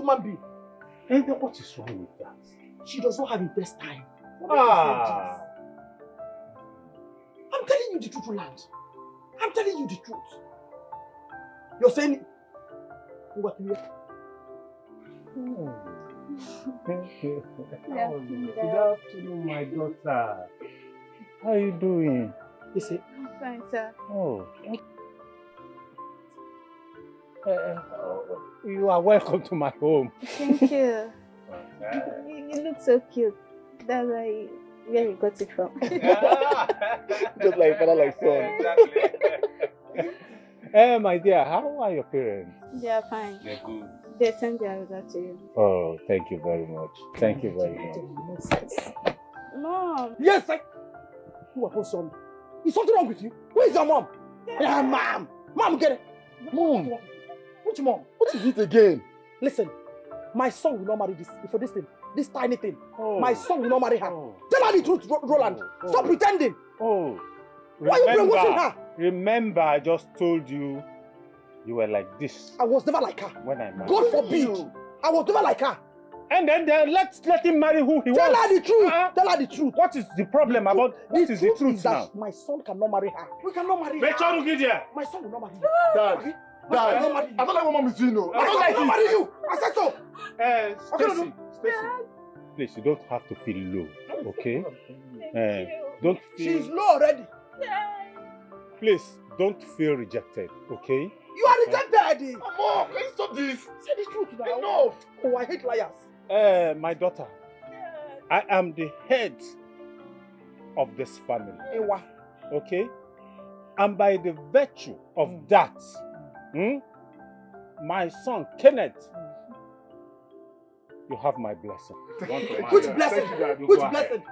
human being. And then what is wrong with that? She does not have intestine. Ah. I'm telling you the truth, Roland. I'm telling you the truth. You're saying what you Good afternoon, my daughter. How are you doing? You say, I'm fine, sir. Oh. You are welcome to my home. Thank you. You look so cute. That's where you got it from. Just like father, like son. Exactly. My dear, how are your parents? They are fine. They're good. They send their regard to you. Oh, thank you very much. Thank you very much. Mom. yes, I. Who are son? Is something wrong with you? Where is your mom? Yeah, mom. Mom, get it. Mom. Which mom? What is it again? Listen, my son will not marry for this thing, this tiny thing. Oh. My son will not marry her. Oh. Tell her the truth, Roland. Oh. Stop pretending. Oh. Why are you brainwashing her? Remember, I just told you you were like this. I was never like her. When I married God forbid. I was never like her. And then let him marry who he wants. Tell her the truth. Tell her the truth. What is the problem about? What is the truth is that now? my son cannot marry her. We cannot marry her. My son will not marry her. Dad, I don't like what mom is doing. No. My son will not marry you. I said so. Stacy, please, you don't have to feel low, okay? Don't feel... She's low already. Please, don't feel rejected, okay? You are rejected. Mom, can you stop this? Say the truth now. Enough. Oh, I hate liars. My daughter, I am the head of this family, Ewa. okay? And by the virtue of that, my son, Kenneth, you have my blessing. Which blessing? Which blessing?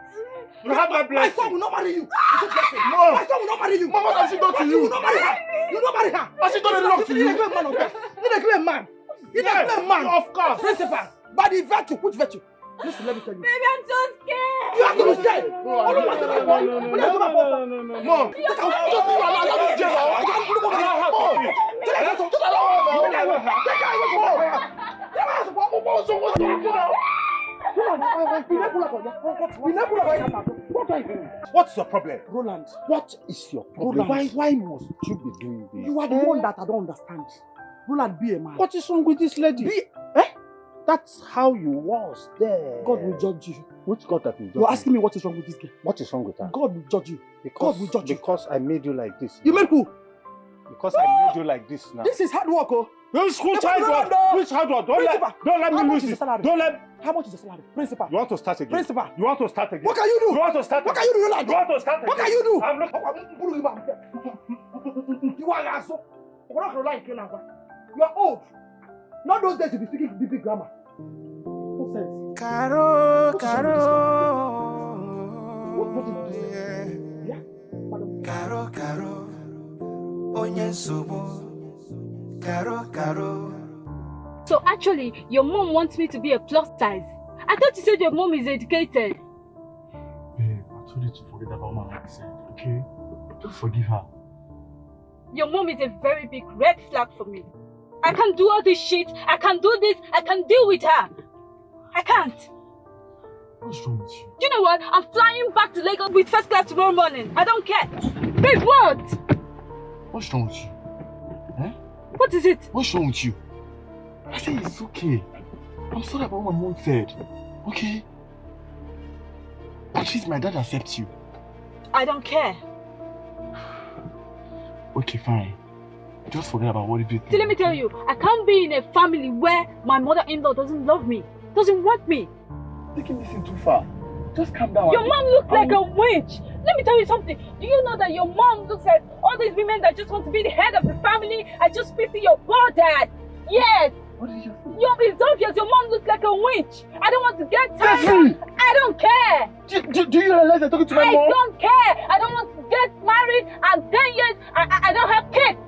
You have my blessing. My son will not marry you. No. My son will not marry you. Mom, what has she done to you? You will not marry her. You will not marry her. Has she done enough to you? You need a man on that. You need a clear man. You need a clear man. Of course. Principal. By the virtue. Which virtue? Listen, let me tell you. Baby, I'm so scared. You have to be scared. No. Mom. Just you What's your problem? Roland. What is your problem? Roland. Why must you be doing this? You are the one that I don't understand. Roland, be a man. What is wrong with this lady? That's how you was there. God will judge you. Which God that will judge You're asking me what is wrong with this girl? What is wrong with her? God will judge you. God will judge you. Because I made you like this. You made who? Because I made you like this now. This is hard work, oh. Which hard work? Which hard work? Don't let me lose it. Don't let. How much is the salary? Principal. You want to start again? Principal. You want to start again? What can you do? You want to start again? What can you do, Roland? You want to start again? What can you do? I'm not. You are also. You are old. Not those days to be speaking big grammar. No sense. Caro. What did you say? Yeah? Caro. Onye subo. Caro. So actually, your mom wants me to be a plus size. I thought you said your mom is educated. Babe, I told you to forget about what I said, okay? Just forgive her. Your mom is a very big red flag for me. I can't do all this shit. I can do this. I can deal with her. I can't. What's wrong with you? You know what? I'm flying back to Lagos with first class tomorrow morning. I don't care. Babe, what? What's wrong with you? What is it? What's wrong with you? I said it's okay. I'm sorry about what my mom said. Okay? At least my dad accepts you. I don't care. Okay, fine. Just forget about what you did. See, let me tell you, I can't be in a family where my mother-in-law doesn't love me, doesn't want me. Taking this in too far. Just calm down. Your mom looks like a witch. Let me tell you something. Do you know that your mom looks like all these women that just want to be the head of the family? I just pity your poor dad. Yes. What did you say? It's obvious your mom looks like a witch. I don't want to get tired. I don't care. Do you realize I'm talking to my mom? I don't care. I don't want to get married and 10 years I don't have kids.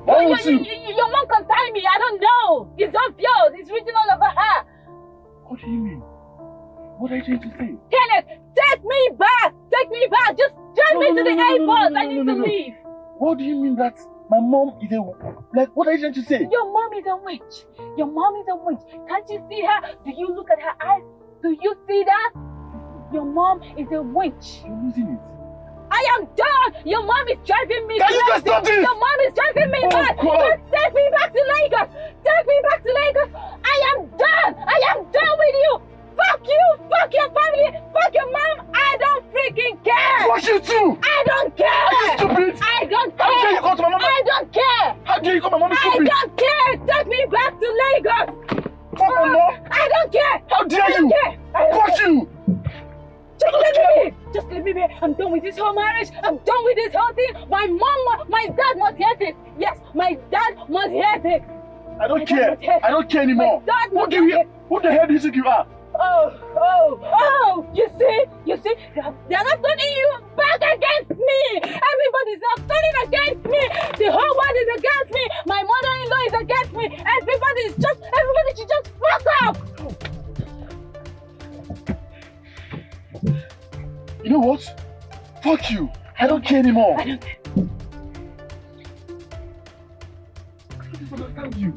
Your mom can tie me. I don't know. It's obvious. It's written all over her. What do you mean? What are you trying to say? Kenneth, take me back. Take me back. Just drive me to the airport. I need to leave. What do you mean that My mom is a... Like, what are you trying to say? Your mom is a witch. Your mom is a witch. Can't you see her? Do you look at her eyes? Do you see that? Your mom is a witch. You're losing it. I am done. Your mom is driving me Can you just stop this? Your mom is driving me mad. God. Just take me back to Lagos. Take me back to Lagos. I am done. I am done with you. Fuck you. Fuck your family. Fuck your mom. I don't freaking care. Fuck you too. I don't care. Are you stupid? I don't care. How dare you go to my mom? I don't care. How dare you call my mom I stupid? don't care. Take me back to Lagos. Fuck my mom. I don't care. How dare I don't you? care. I don't Fuck care. you. Just let me be. Just let me be. I'm done with this whole marriage. I'm done with this whole thing. My dad must hear this. Yes, my dad must hear this. I don't care. I don't care anymore. My dad must hear this. Who the hell do you think you are? Oh, you see, they're not turning you back against me. Everybody's not turning against me. The whole world is against me. My mother-in-law is against me. Everybody should just fuck up. You know what? Fuck you. I don't care anymore. I don't care. I don't understand you.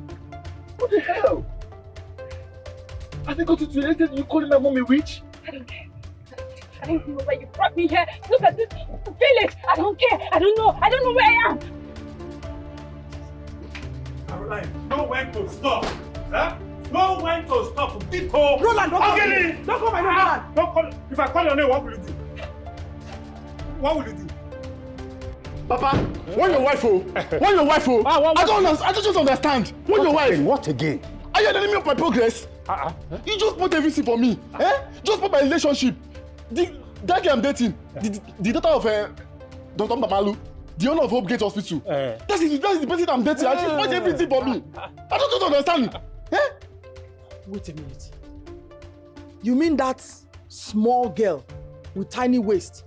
What the hell? Have you got to the extent you calling my mom a witch? I don't care. I don't know why you brought me here. Look at this village. I don't care. I don't know where I am. Caroline, know when to stop. Huh? Know when to stop. Dikeh. Roland, don't call Okay. me. Don't call my name, Roland. Don't call. If I call your name, what will you do? What will you do? Papa, when your wife I don't understand. When your wife? What again? Are you an enemy of my progress? You just put everything for me. Just put my relationship. That guy I'm dating, the daughter of Dr. Mamalu, the owner of Hope Gate Hospital. That's the person I'm dating. I just put everything for me. I don't understand. Wait a minute. You mean that small girl with tiny waist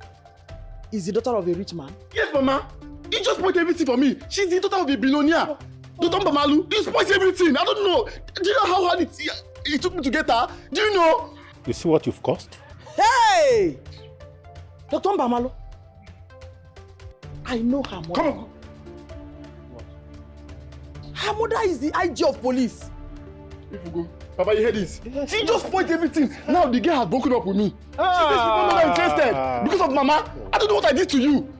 is the daughter of a rich man? Yes, Mama. You just put everything for me. She's the daughter of a billionaire. Dr. Mamalu, you spoiled everything. I don't know. Do you know how hard it took me to get her? Do you know? You see what you've cost? Hey! Dr. Mbamalo, I know her mother. Come on. Her mother is the IG of police. If you go, Papa, you hear this? She just spoiled everything. Now the girl has broken up with me. She says she's no longer interested because of Mama. I don't know what I did to you.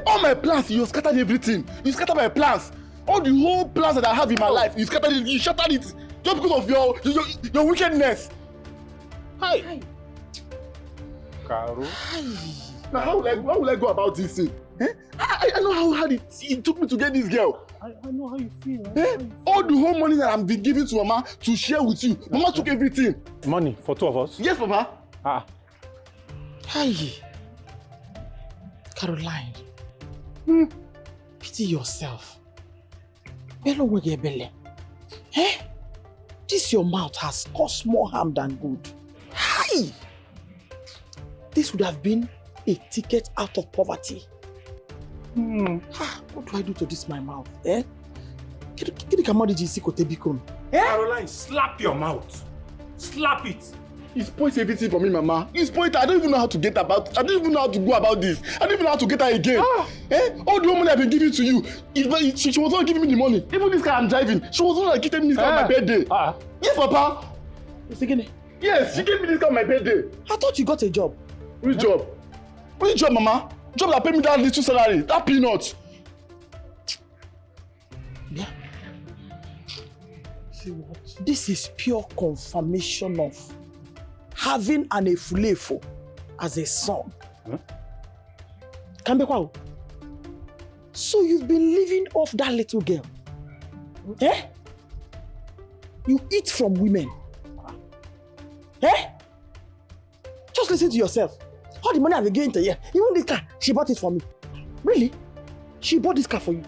All my plans, you scattered everything. You scattered my plans. All the whole plans that I have in my life, you scattered it. You shattered it just because of your wickedness. Hi. Caro. Now how will I go about this thing? I know how hard it took me to get this girl. I know how you feel. All the whole money that I've been giving to Mama to share with you, Mama took everything. Money for two of us? Yes, Papa. Hi. Caroline. Pity yourself. This your mouth has caused more harm than good. Hi! This would have been a ticket out of poverty. What do I do to this my mouth? Caroline, slap your mouth. Slap it. You spoiled everything for me, Mama. You spoiled her. I don't even know how to get about. I don't even know how to go about this. I don't even know how to get her again. All the money I've been giving to you, she was not giving me the money. Even this car I'm driving, she was not giving me this car on my birthday. Yes, Papa. Yes, she gave me this car on my birthday. I thought you got a job. Which job? Which job, Mama? Job that paid me that little salary, that peanut. Yeah. See what? This is pure confirmation of having an efulefo as a son. Kambekwa. So you've been living off that little girl. You eat from women. Just listen to yourself. All the money I've been giving to you, even this car, she bought it for me. Really? She bought this car for you.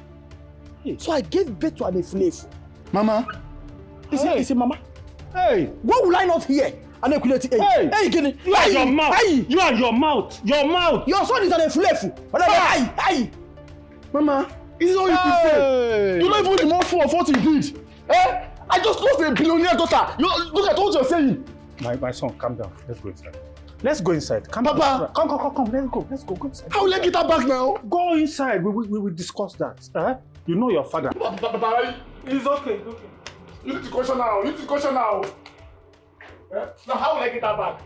So I gave birth to an efulefo. Mama. He said, Mama. Hey. What will I not hear? Hey, Gini. You are your mouth. Hey. You are your mouth. Your mouth. Your son is an efulefo. Hey. Mama, this is all you can say. You don't even remember for what you did. I just lost a billionaire daughter. Look at what you're saying. My son, calm down. Let's go inside. Let's go inside. Come, Papa! Come. Let's go inside. How will I get her back now? Go inside. We will discuss that. You know your father. Papa, It's okay. you need to question now. Now how will I get her back?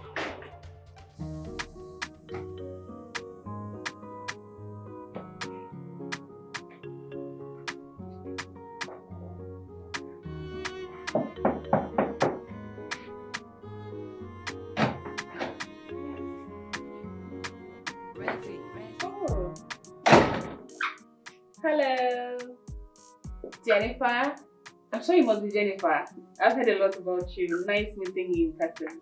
Hello, Jennifer. I'm sure you must be Jennifer. I've heard a lot about you. Nice meeting you in person.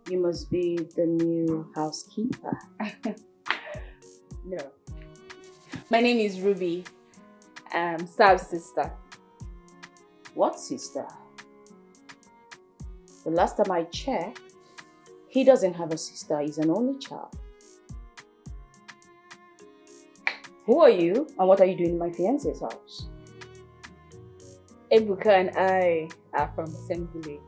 You must be the new housekeeper. No. My name is Ruby. Sab's sister. What sister? The last time I checked, he doesn't have a sister. He's an only child. Who are you and what are you doing in my fiancé's house? Ebuka and I are from the same village.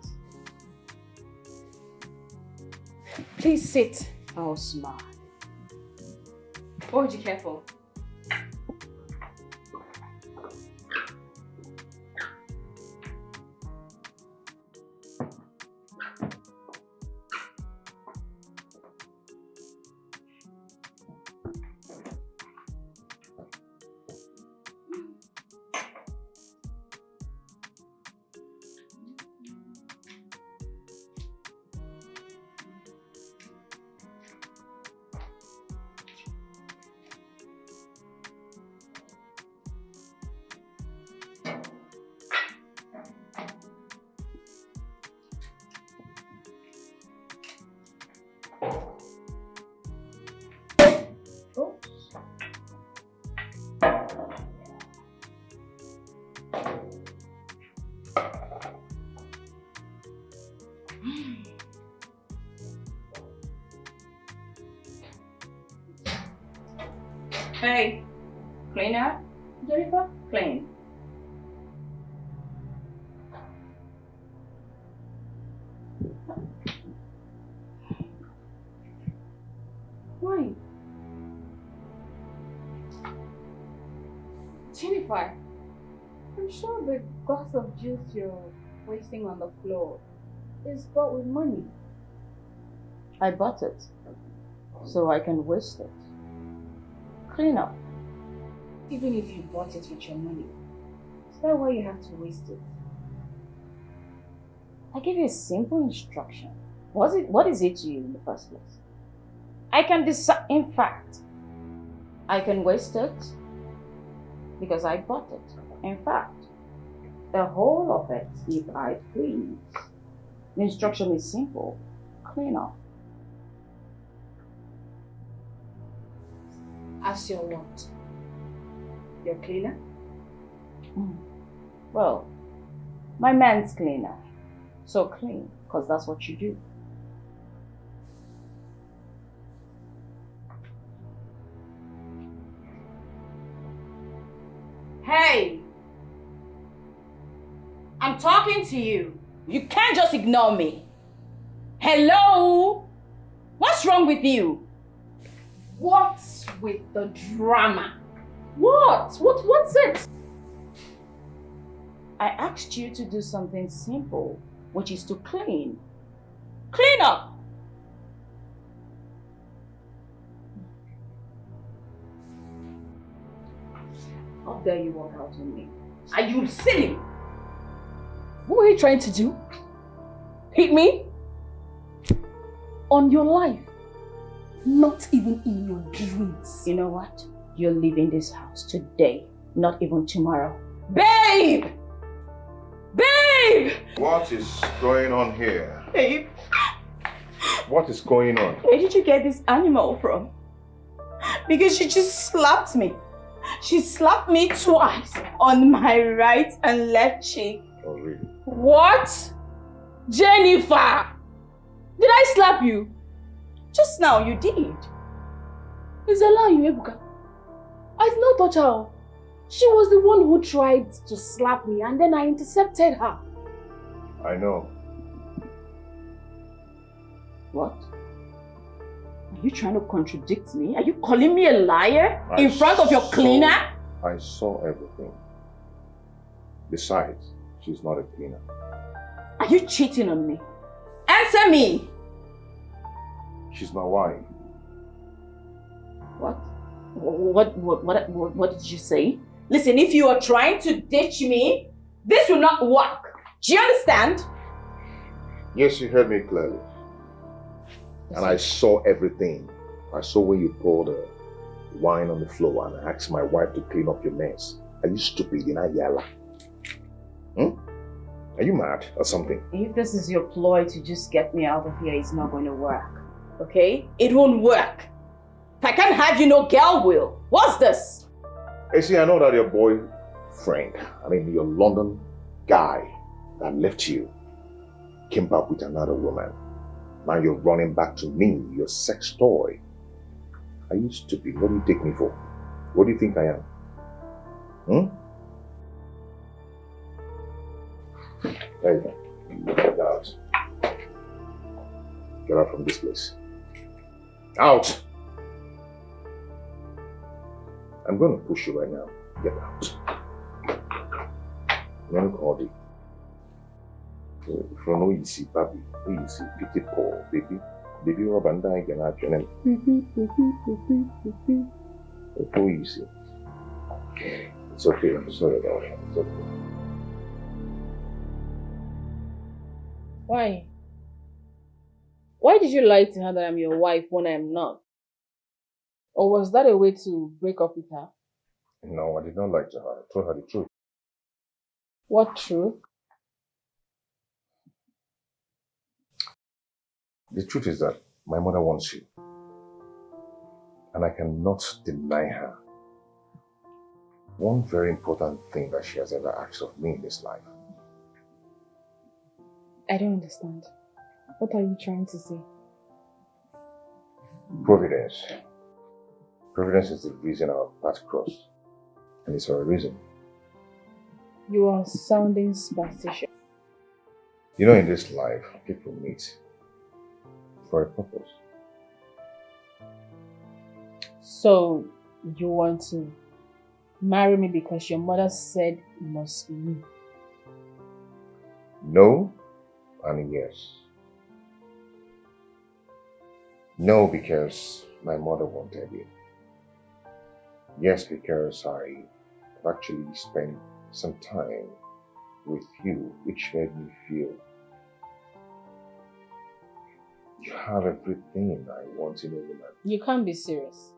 Please sit. I'll smile. Oh, would you careful? Hey, cleaner, Jennifer, clean. Why? Jennifer, I'm sure the glass of juice you're wasting on the floor is bought with money. I bought it, so I can waste it. Clean up. Even if you bought it with your money, is that why you have to waste it? I gave you a simple instruction. What is it to you in the first place? I can decide, in fact, I can waste it because I bought it. In fact, the whole of it, if I please. The instruction is simple. Clean up. As your what? Your cleaner? Well, my man's cleaner. So clean, because that's what you do. Hey! I'm talking to you. You can't just ignore me. Hello? What's wrong with you? What's with the drama? What's it? I asked you to do something simple, which is to clean. Clean up! How dare you walk out on me? Are you silly? What were you trying to do? Hit me? On your life? Not even in your dreams. You know what? You're leaving this house today, not even tomorrow. Babe! Babe! What is going on here? Babe, What is going on? where did you get this animal from? Because she just slapped me. She slapped me twice on my right and left cheek. Oh, really? What? Jennifer! Did I slap you? Just now you did. It's a lie, Ebuka. I did not touch her. She was the one who tried to slap me and then I intercepted her. I know. What? Are you trying to contradict me? Are you calling me a liar in front of your cleaner? I saw everything. Besides, she's not a cleaner. Are you cheating on me? Answer me! She's my wife. What? What did you say? Listen, if you are trying to ditch me, this will not work. Do you understand? Yes, you heard me clearly. And I saw everything. I saw when you poured the wine on the floor and I asked my wife to clean up your mess. Are you stupid? You're not yalla. Are you mad or something? If this is your ploy to just get me out of here, it's not going to work. Okay? It won't work. If I can't have you, no girl will. What's this? Hey, see, I know that your boyfriend, your London guy that left you, came back with another woman. Now you're running back to me, your sex toy. Are you stupid? What do you take me for? What do you think I am? There you go. Get out. Get out from this place. Out! I'm going to push you right now. Get out. Let me call you. From no easy, baby. Easy, pity poor, baby. Baby, Rob and I can have your name. It's so easy. It's okay. I'm sorry about it. It's okay. Why? Why did you lie to her that I'm your wife when I'm not? Or was that a way to break up with her? No, I did not lie to her. I told her the truth. What truth? The truth is that my mother wants you. And I cannot deny her one very important thing that she has ever asked of me in this life. I don't understand. What are you trying to say? Providence. Providence is the reason our paths crossed. And it's for a reason. You are sounding superstitious. You know, in this life, people meet for a purpose. So, you want to marry me because your mother said it must be me? No and yes. No, because my mother wanted you. Yes, because I actually spent some time with you, which made me feel you have everything I want in a woman. You can't be serious.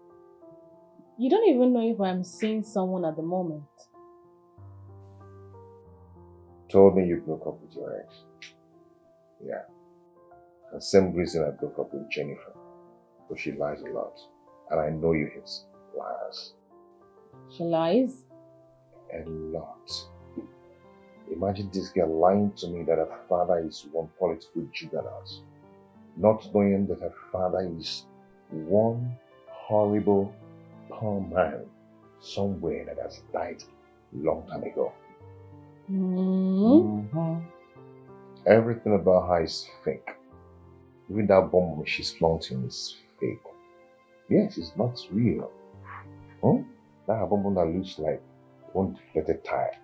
You don't even know if I'm seeing someone at the moment. Told me you broke up with your ex. Yeah. The same reason I broke up with Jennifer. But she lies a lot. And I know you hate liars. She lies? A lot. Imagine this girl lying to me that her father is one political juggernaut. Not knowing that her father is one horrible poor man somewhere that has died a long time ago. Everything about her is fake. Even that bomb she's flaunting is fake. Yes, it's not real. That bomb that looks like one deflated tire.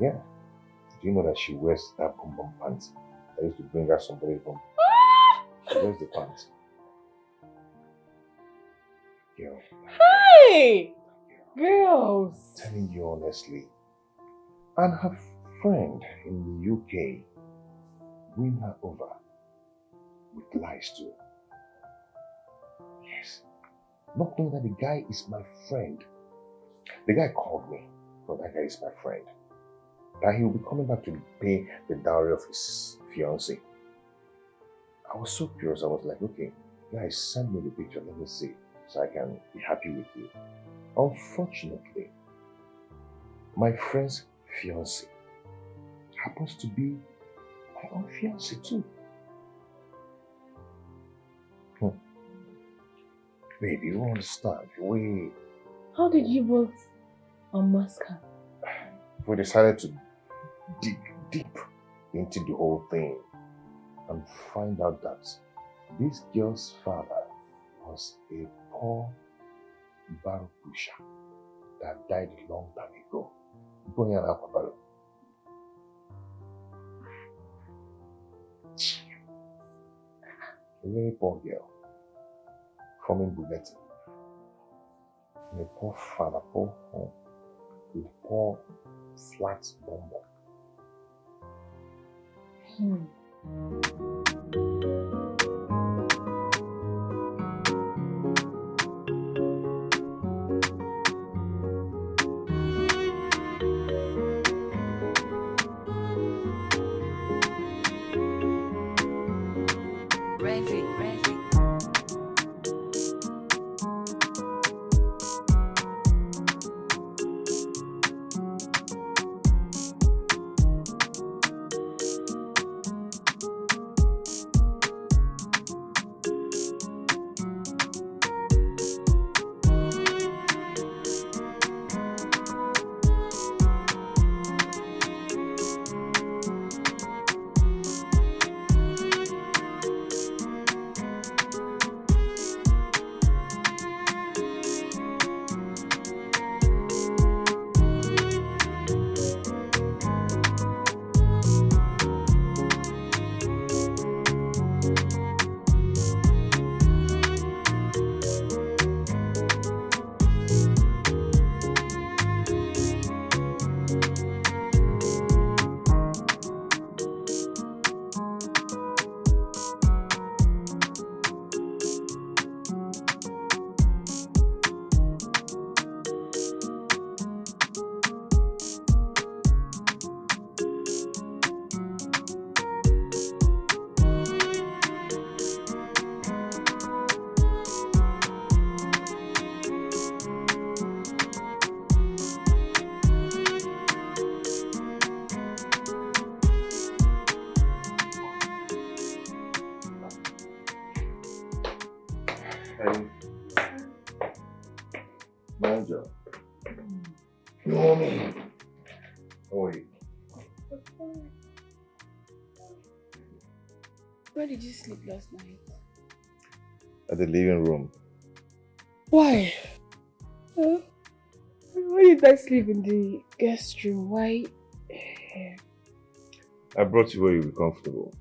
Yeah. Do you know that she wears that bomb pants? I used to bring her somebody from. She wears the pants. Girl. Hey! Girls! I'm telling you honestly. And her friend in the UK win her over with lies too. Yes. Not knowing that the guy is my friend. The guy called me, but that guy is my friend. That he will be coming back to pay the dowry of his fiancée. I was so curious. I was like, okay, guys, send me the picture. Let me see, so I can be happy with you. Unfortunately, my friend's fiancée happens to be my own fiancée too. Baby, you understand? How did you both unmask her? We decided to dig deep into the whole thing and find out that This girl's father was a poor barrow pusher that died a long time ago. Going on up about a very poor girl, forming Bugatti. And a poor father, poor home, with poor flat bumble. Manager. Mommy. How are you? Where did you sleep last night? At the living room. Why? Why did I sleep in the guest room? Why? I brought you where you'll be comfortable.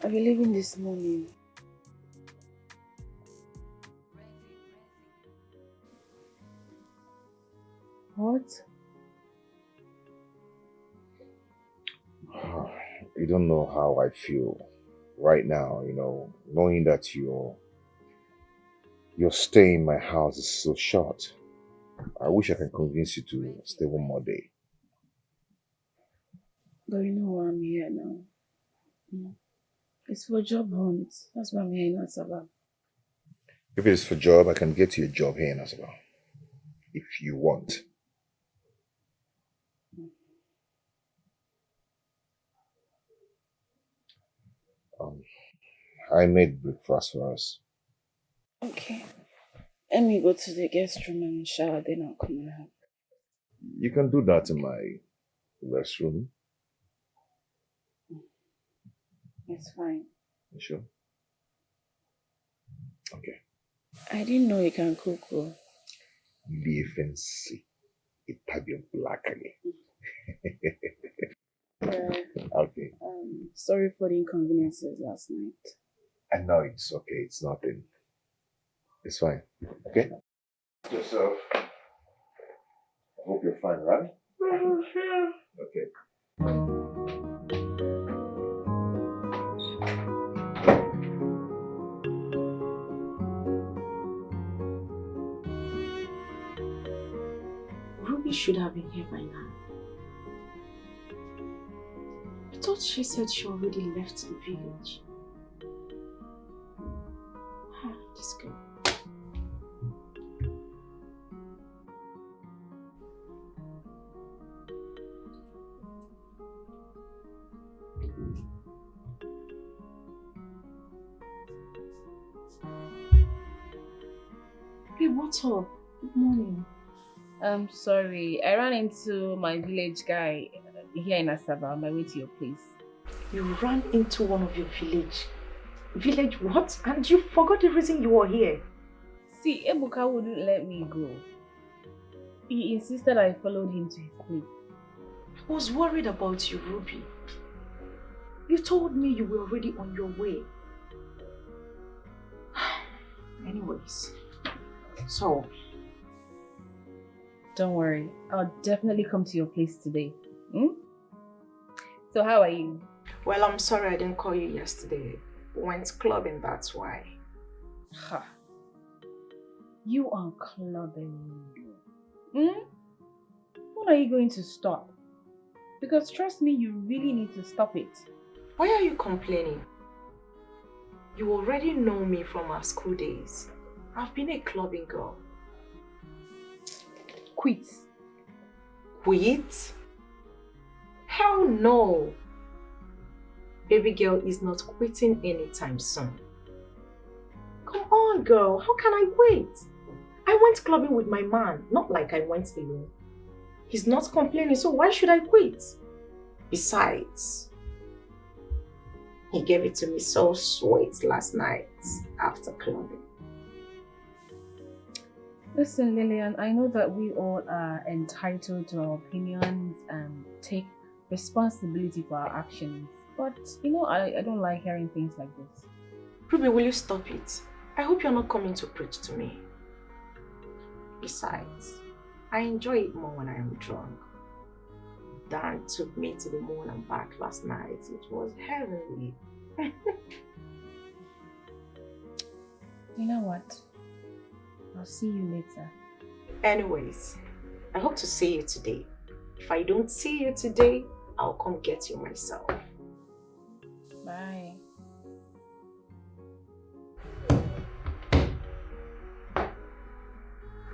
I'll be leaving this morning. What? You don't know how I feel right now, knowing that your stay in my house is so short. I wish I can convince you to stay one more day. But you know why I'm here now. It's for job hunt. That's why I'm here in Asaba. If it is for job, I can get you a job here in Asaba. If you want. I made breakfast for us. Okay. Let me go to the guest room and shower, then I'll come and help. You can do that in my restroom. It's fine. You sure? Okay. I didn't know you can cook. Fancy Italian black again. Okay. Sorry for the inconveniences last night. I know it's okay. It's nothing. It's fine. Okay? Yourself. I hope you're fine, right? Okay. Ruby should have been here by now. I thought she said she already left the village. This girl. Hey, what's up? Good morning. I'm sorry. I ran into my village guy here in Asaba on my way to your place. You ran into one of your village. Village what? And you forgot the reason you were here. See, Ebuka wouldn't let me go. He insisted I followed him to his place. I was worried about you, Ruby. You told me you were already on your way. Anyways, so... Don't worry, I'll definitely come to your place today. So how are you? Well, I'm sorry I didn't call you yesterday. We went clubbing, that's why. Ha. You are clubbing. When are you going to stop? Because trust me, you really need to stop it. Why are you complaining? You already know me from our school days. I've been a clubbing girl. Quit. Quit? Hell no. Baby girl is not quitting anytime soon. Come on, girl. How can I wait? I went clubbing with my man, not like I went alone. He's not complaining, so why should I quit? Besides, he gave it to me so sweet last night after clubbing. Listen, Lillian, I know that we all are entitled to our opinions and take responsibility for our actions. But, you know, I don't like hearing things like this. Ruby, will you stop it? I hope you're not coming to preach to me. Besides, I enjoy it more when I am drunk. Dan took me to the moon and back last night. It was heavenly. You know what? I'll see you later. Anyways, I hope to see you today. If I don't see you today, I'll come get you myself. Bye.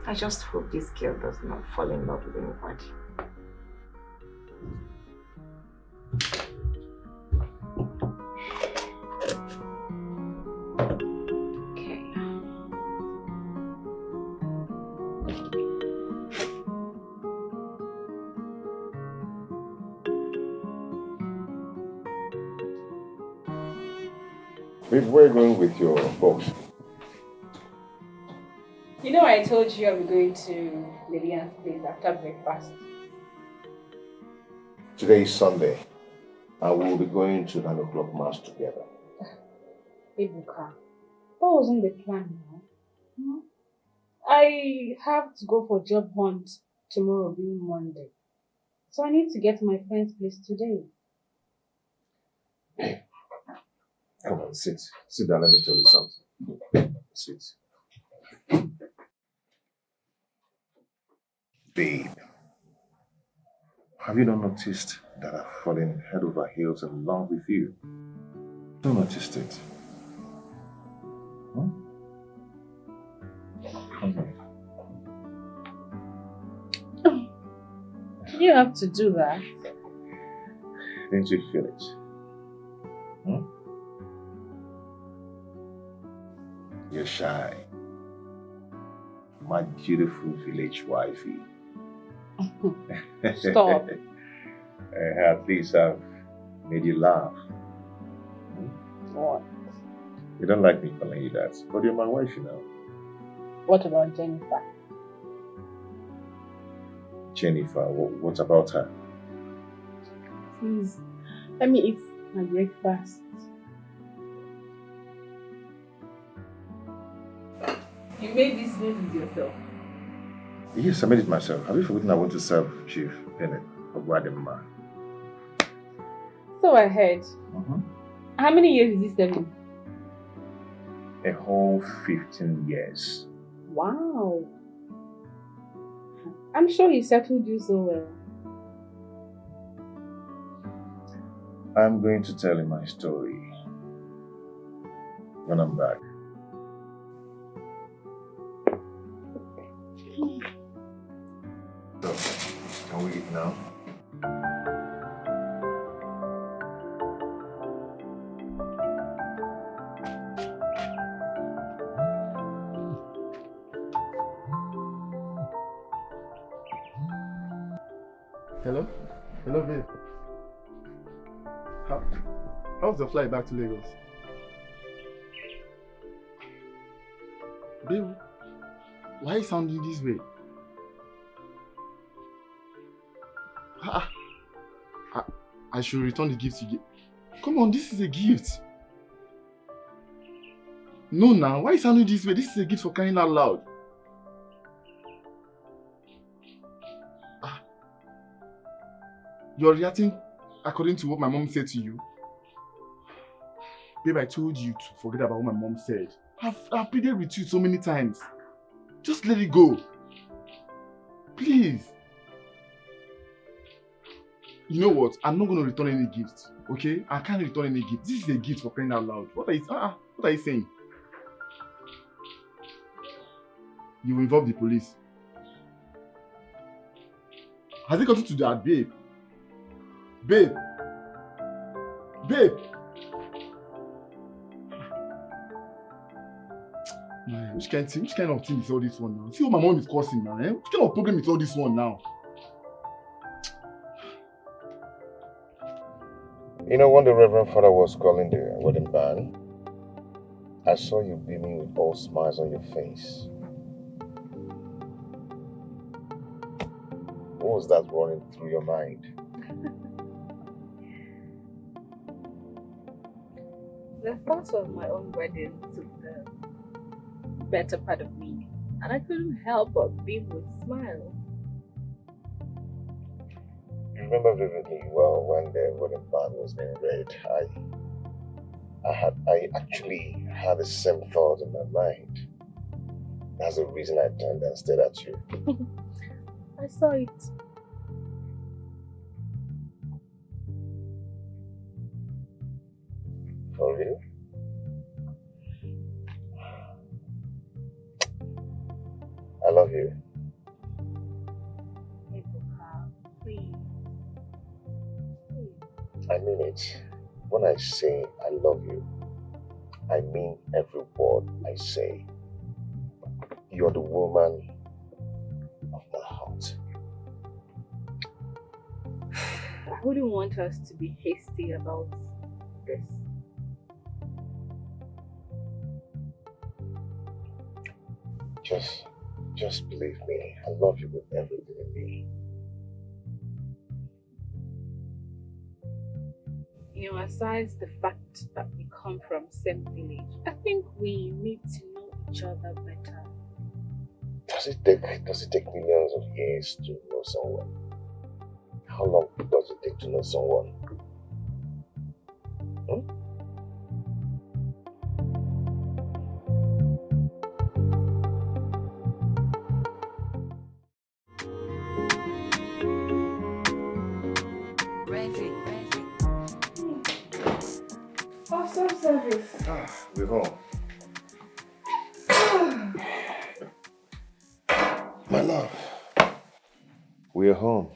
I just hope this girl does not fall in love with anybody. Okay. Babe, where are you going with your box? You know I told you I'll be going to Lillian's place after breakfast. Today is Sunday, and we will be going to 9 o'clock mass together. Ebuka, that wasn't the plan now. I have to go for job hunt tomorrow being Monday. So I need to get to my friend's place today. Come on, sit. Sit down, let me tell you something. Sit. Babe, have you not noticed that I've fallen head over heels in love with you? Don't notice it. Come on. You have to do that. Didn't you feel it? You're shy. My beautiful village wifey. Stop. At least I've made you laugh. What? You don't like me calling you that, but you're my wife, you know. What about Jennifer? Jennifer, what about her? Please, let me eat my breakfast. You made this noodles yourself? Yes, I made it myself. Have you forgotten I want to serve Chief Bennett of Wadima? So I heard. How many years did you serve him? A whole 15 years. Wow. I'm sure he settled you so well. I'm going to tell you my story when I'm back. So, can we eat now? Hello? Hello, babe. How's the flight back to Lagos? Babe, why are you sounding this way? I should return the gift you gave. Come on, this is a gift. No, now, why are you sounding this way? This is a gift for crying out loud. You're reacting according to what my mom said to you. Babe, I told you to forget about what my mom said. I've pleaded with you so many times. Just let it go. Please. You know what? I'm not going to return any gift. Okay? I can't return any gift. This is a gift for crying out loud. What are you saying? You involve the police. Has it gotten to that, babe? Babe! Babe! Man, which kind of thing is all this one now? See what my mom is causing now, eh? Which kind of problem is all this one now? You know, when the Reverend Father was calling the wedding band, I saw you beaming with all smiles on your face. What was that running through your mind? The thought of my own wedding took the better part of me, and I couldn't help but beam with smiles. You remember vividly well when the wedding band was being read. I actually had the same thought in my mind. That's the reason I turned and stared at you. I saw it. For real? I love you. Please. I mean it. When I say I love you, I mean every word I say. You're the woman of my heart. I wouldn't want us to be hasty about this. Just believe me. I love you with everything in me. You know, aside the fact that we come from same village, I think we need to know each other better. Does it take millions of years to know someone? How long does it take to know someone? Awesome service. We're home. My love. We're home.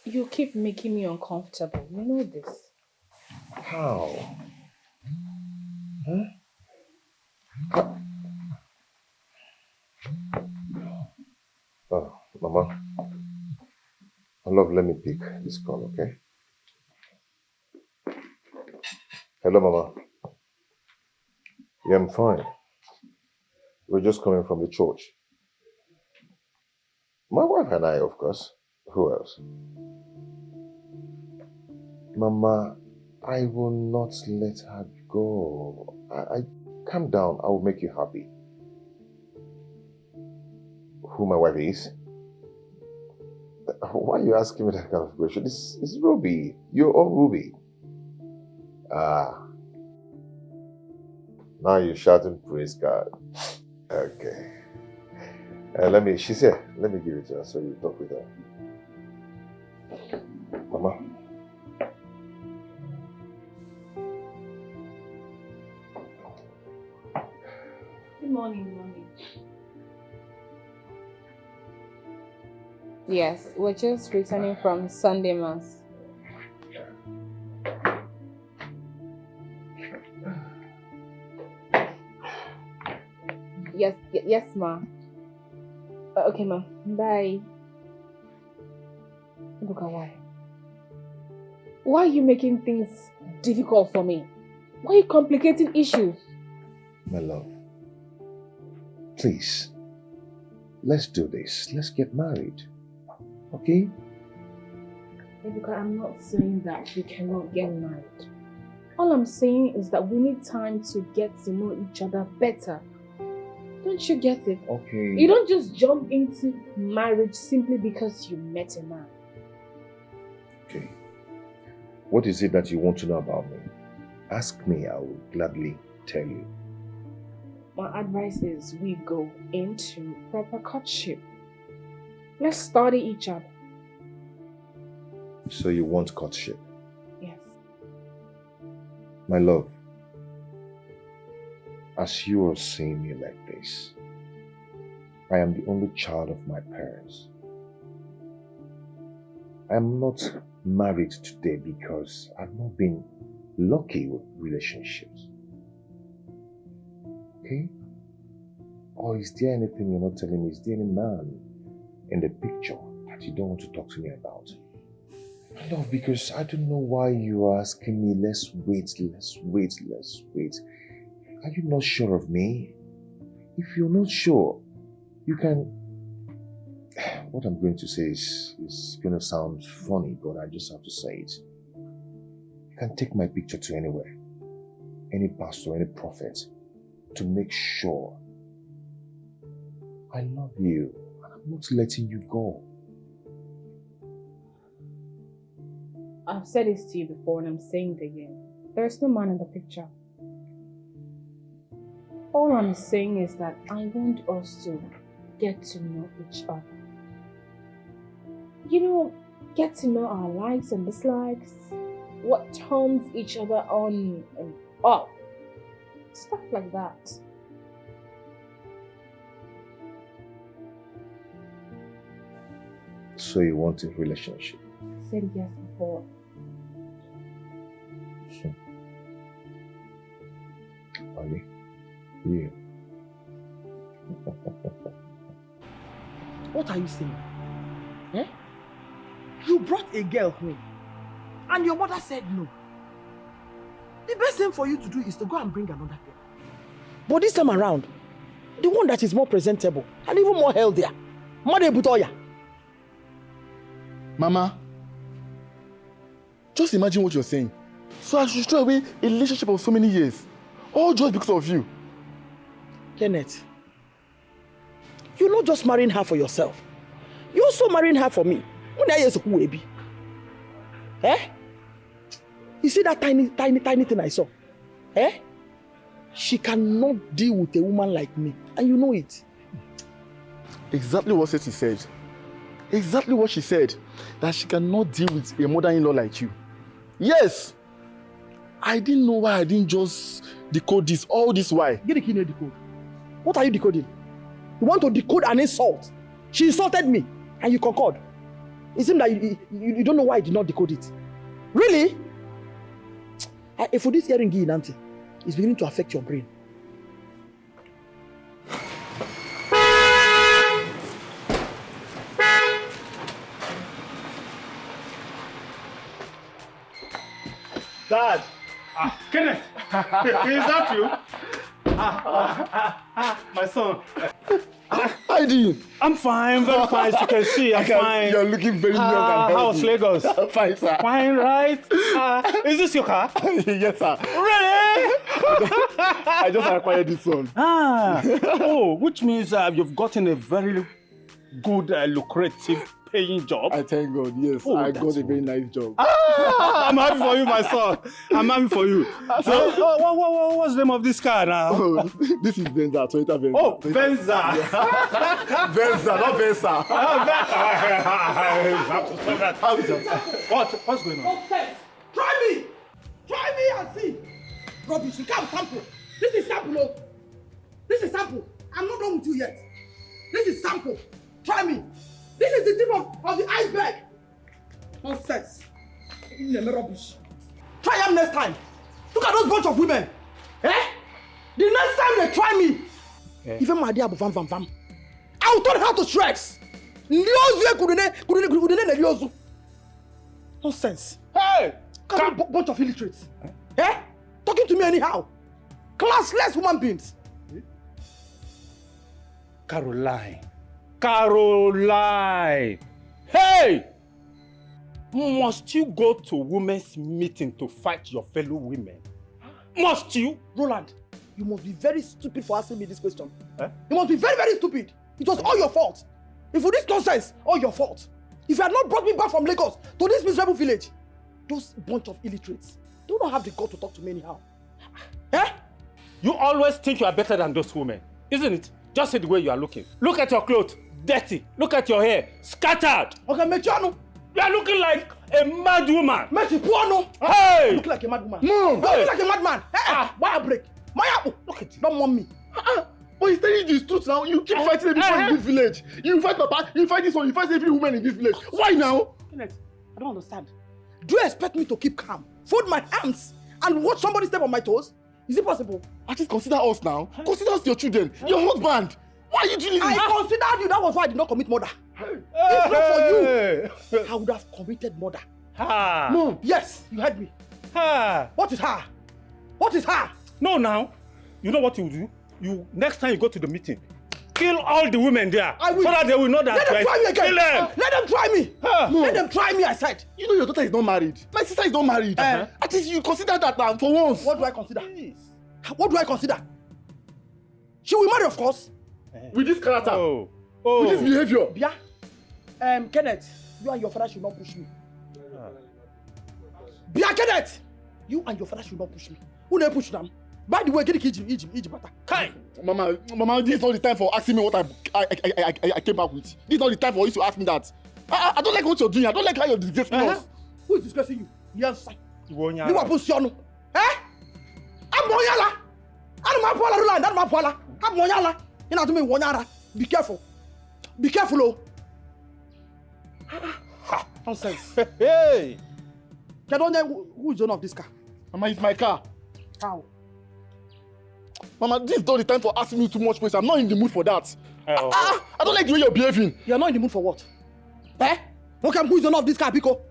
You keep making me uncomfortable. You know this. How? Huh? Oh, Mama. My love, let me pick this call, okay? Hello, Mama. Yeah, I'm fine. We're just coming from the church. My wife and I, of course. Who else? Mama, I will not let her go. I calm down. I will make you happy. Who my wife is? Why are you asking me that kind of question? This is Ruby. Your own Ruby. Now you're shouting praise God. Okay. She's here. Let me give it to her so you talk with her. Mama. Good morning, Mommy. Yes, we're just returning from Sunday Mass. Yes, ma. Okay, ma. Bye. Look at why. Why are you making things difficult for me? Why are you complicating issues? My love, please, let's do this. Let's get married. Okay? Ebuka, I'm not saying that we cannot get married. All I'm saying is that we need time to get to know each other better. Don't you get it? Okay. You don't just jump into marriage simply because you met a man. Okay. What is it that you want to know about me? Ask me, I will gladly tell you. My advice is we go into proper courtship. Let's study each other. So you want courtship? Yes. My love, as you are seeing me like this, I am the only child of my parents. I am not married today because I've not been lucky with relationships. Okay? Or is there anything you're not telling me? Is there any man in the picture that you don't want to talk to me about? No, because I don't know why you are asking me, let's wait. Are you not sure of me? If you're not sure, you can... What I'm going to say is going to sound funny, but I just have to say it. You can take my picture to anywhere, any pastor, any prophet, to make sure I love you and I'm not letting you go. I've said this to you before and I'm saying it again. There's no man in the picture. All I'm saying is that I want us to get to know each other. You know, get to know our likes and dislikes, what turns each other on and off, stuff like that. So you want a relationship? I said yes before. Are you? Yeah. What are you saying? Eh? You brought a girl home and your mother said no. The best thing for you to do is to go and bring another girl. But this time around, the one that is more presentable and even more healthier. Mother Butoya. Mama, just imagine what you're saying. So I should throw away a relationship of so many years, all just because of you. Kenneth, you're not just marrying her for yourself. You're also marrying her for me. When I was a baby. Eh? You see that tiny thing I saw? Eh? She cannot deal with a woman like me. And you know it. Exactly what she said. Exactly what she said. That she cannot deal with a mother-in-law like you. Yes! I didn't know why I didn't just decode this all this while. Get the key near decode. What are you decoding? You want to decode an insult. She insulted me and you concord. It seems that you don't know why I did not decode it. Really? For this hearing, Auntie, it's beginning to affect your brain. Dad! Kenneth! Is that you? My son. How you doing? I'm fine, very fine. As you can see, I'm fine. You're looking very young and healthy. How's Lagos? Fine, sir. Fine, right? Is this your car? Yes, sir. Really? I just acquired this one. Oh, which means you've gotten a very good, lucrative paying job. I thank God, yes. Oh, I got a very nice job. I'm happy for you, my son. I'm happy for you. So, what's the name of this car now? Oh, this is Venza, Toyota Venza. Oh, Venza. Venza, not Venza. How is that? What's going on? Okay. Try me and see. Rubbish, you can't sample. This is sample. Oh. This is sample. I'm not done with you yet. This is sample. Try me. This is the tip of the iceberg. Nonsense. Rubbish. Try them next time. Look at those bunch of women. Eh? The next time they try me, even my dear vam. I'll turn her to shreds. Nonsense. Hey! Bunch of illiterates. Eh? Talking to me anyhow. Classless human beings. Caroline. Hey! Must you go to women's meeting to fight your fellow women? Must you? Roland, you must be very stupid for asking me this question. You must be very, very stupid. It was all your fault. If for this nonsense, all your fault. If you had not brought me back from Lagos to this miserable village, those bunch of illiterates, they don't have the guts to talk to me anyhow. Eh? You always think you are better than those women, isn't it? Just see the way you are looking. Look at your clothes, dirty. Look at your hair, scattered. Okay, Mechiano. You are looking like a mad woman. Mechi Puano. Hey! You look like a mad woman. Mom! You look like a madman. Why a break? Look at you. Don't want me. But he's telling you the truth now. You keep fighting everyone in this village. You fight Papa, you fight this one, you fight every woman in this village. Why now? Kenneth, I don't understand. Do you expect me to keep calm, fold my hands, and watch somebody step on my toes? Is it possible? At least consider us now. Consider us your children, your husband. Why are you doing this? I considered you. That was why I did not commit murder. If not for you, I would have committed murder. Mom, yes, you heard me. What is her? What is her? No, now. You know what you do? Next time you go to the meeting, kill all the women there. I will. So that they will know that. Let them try me again. Kill them. Let them try me. Let them try me, I said. You know your daughter is not married. My sister is not married. At least you consider that now for once. What do I consider? What do I consider? She will marry, of course. With this character. With this behavior. Yeah. Kenneth, you and your father should not push me. Bia Kenneth, you and your father should not push me. Who never push them? By the way, get the Egypt. Mama, this is not the time for asking me what I came back with. This is not the time for you to ask me that. I don't like what you're doing. I don't like how you're disgracing us. Who is disgracing you? Yes, sir. You are position. Eh? I'm Monyala. I'm Mapola Roland. I'm Mapola. I'm Monyala. You know to me, Monyala. Be careful. Be careful, oh. Nonsense. Hey. I don't know who is the owner of this car. Mama, it's my car. How? Mama, this is not the time for asking me too much questions. I'm not in the mood for that. I don't like the way you're behaving. You're not in the mood for what? Eh? Okay, who is the owner of this car, Pico?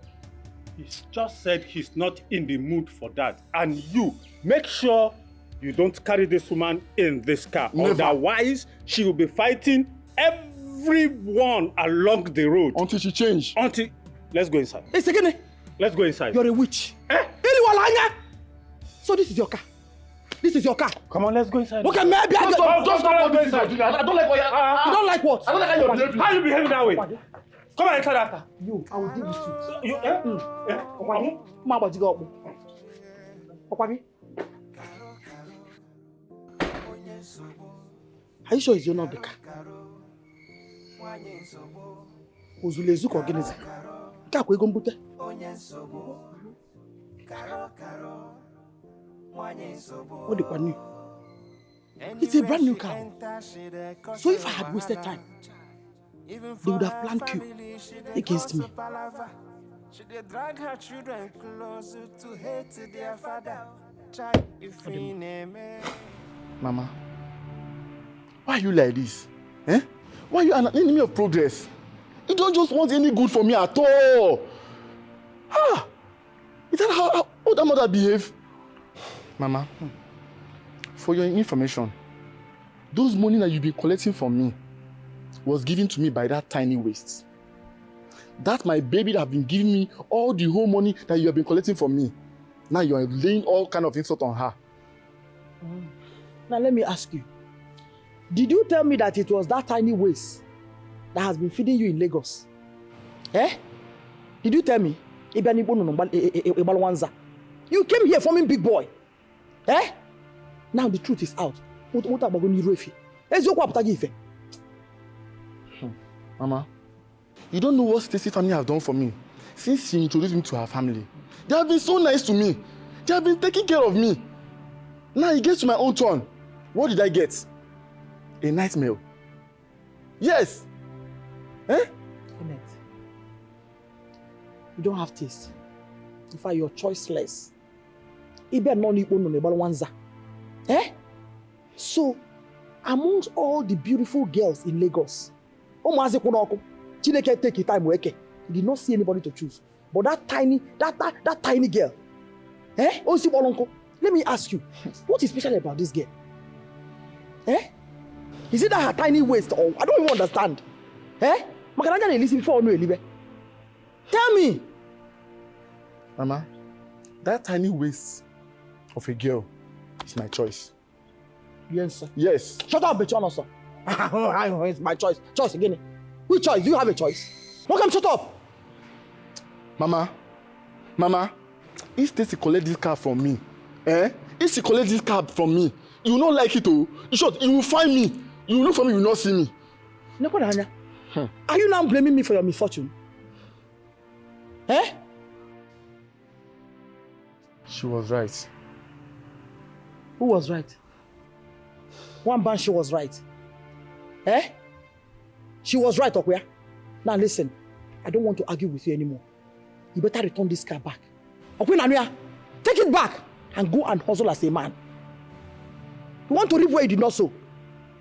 He's just said he's not in the mood for that. And you, make sure you don't carry this woman in this car. Never. Otherwise, she will be fighting everyone along the road. Until she change. Let's go inside. It's again. Let's go inside. You're a witch. Eh? So this is your car. This is your car. Come on, let's go inside. Okay, maybe Just go inside. I don't like what you don't like what? I don't like how you're behaving. How you behaving that way? Come on, inside that car. You, I will deal with you. Are you sure it's your owner of the car? Ozulezuko organizer. Kakwe gombute. What the new? It's a brand new car. So if I had wasted time, they would have planned coup against me. Should they drag her children closer to hate their father? Mama, why are you like this? Eh? Why are you an enemy of progress? You don't just want any good for me at all. Is that how that mother behave? Mama, for your information, those money that you've been collecting from me was given to me by that tiny waste. That's my baby that have been giving me all the whole money that you have been collecting from me. Now you are laying all kind of insult on her. Now let me ask you. Did you tell me that it was that tiny waste that has been feeding you in Lagos? Eh? Did you tell me? You came here forming big boy. Eh? Now the truth is out. Mama, you don't know what Stacy family have done for me since she introduced me to her family. They have been so nice to me. They have been taking care of me. Now it gets to my own turn. What did I get? A nice meal. Yes. Eh? Kenneth, you don't have taste. In fact, you're choiceless. Eh? So, amongst all the beautiful girls in Lagos, Chineke take your time, he did not see anybody to choose. But that tiny girl Eh? Osi Bolonko, let me ask you, what is special about this girl? Eh? Is it that her tiny waist or I don't even understand? Eh? Makaranja dey listen before no elibe. Tell me. Mama, that tiny waist of a girl is my choice. Yes, sir. Yes. Shut up, bitch, sir. It's my choice. Choice again. Which choice? Do you have a choice? How come shut up? Mama, if Stacy collect this card from me, if she collect this card from me, you will not like it, oh. In short, you will find me. You will look for me, you will not see me. Are you now blaming me for your misfortune? Eh? She was right. Who was right? One band, she was right. Eh? She was right, Okuya. Now listen, I don't want to argue with you anymore. You better return this car back. Okuya, take it back and go and hustle as a man. You want to reap where you did not sow.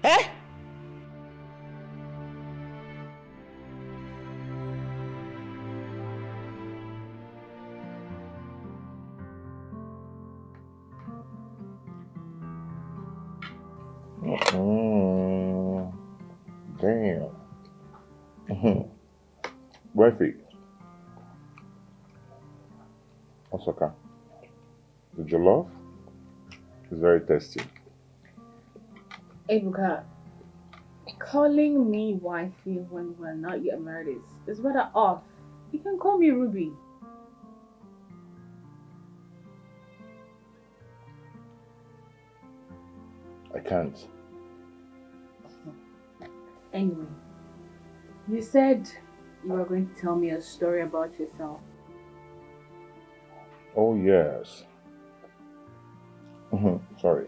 Eh? Damn. Wifey. Osaka. The jollof is very tasty. Ebuka, calling me wifey when we're not yet married is rather off. You can call me Ruby. I can't. Anyway, you said you were going to tell me a story about yourself. Oh, yes. Sorry.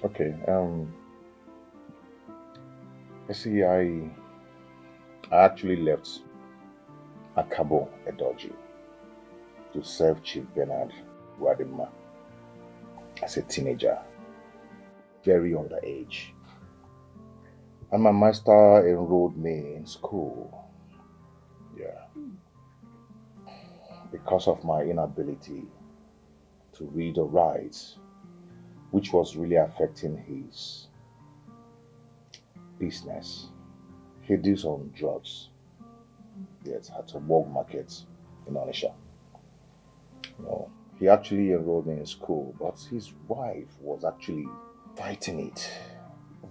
Okay. You see, I actually left Akabo Edoji to serve Chief Bernard Wadima as a teenager, very underage. And my master enrolled me in school. Yeah. Because of my inability to read or write, which was really affecting his business. He deals on drugs. Yes, at a work market in Onisha. No, he actually enrolled me in school, but his wife was actually fighting it.